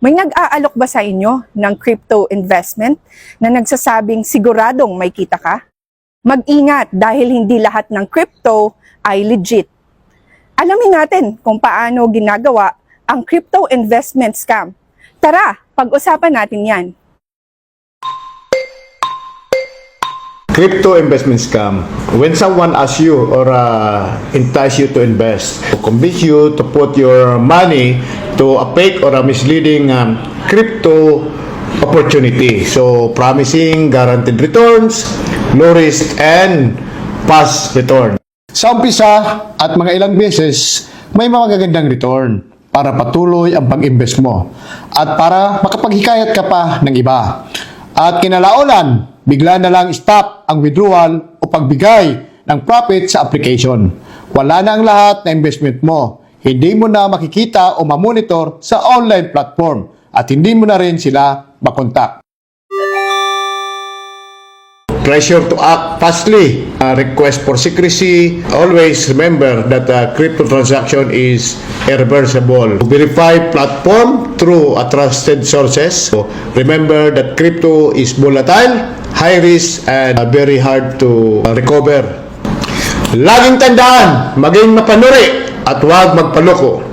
May nag-aalok ba sa inyo ng crypto investment na nagsasabing siguradong may kita ka? Mag-ingat dahil hindi lahat ng crypto ay legit. Alamin natin kung paano ginagawa ang crypto investment scam. Tara, pag-usapan natin yan. Crypto investment scam. When someone asks you or entice you to invest, to convince you to put your money to a fake or a misleading crypto opportunity. So, promising guaranteed returns, low risk, and fast return. Sa umpisa at mga ilang beses, may mga magagandang return para patuloy ang pag-invest mo at para makapaghikayat ka pa ng iba. At kinalaunan, bigla na lang stop ang withdrawal o pagbigay ng profit sa application. Wala na ang lahat na investment mo. Hindi mo na makikita o mamonitor sa online platform at hindi mo na rin sila makontak. Pressure to act fastly. Request for secrecy. Always remember that crypto transaction is irreversible. Verify platform through a trusted sources. So remember that crypto is volatile, high risk, and very hard to recover. Laging tandaan, maging mapanuri at huwag magpaloko.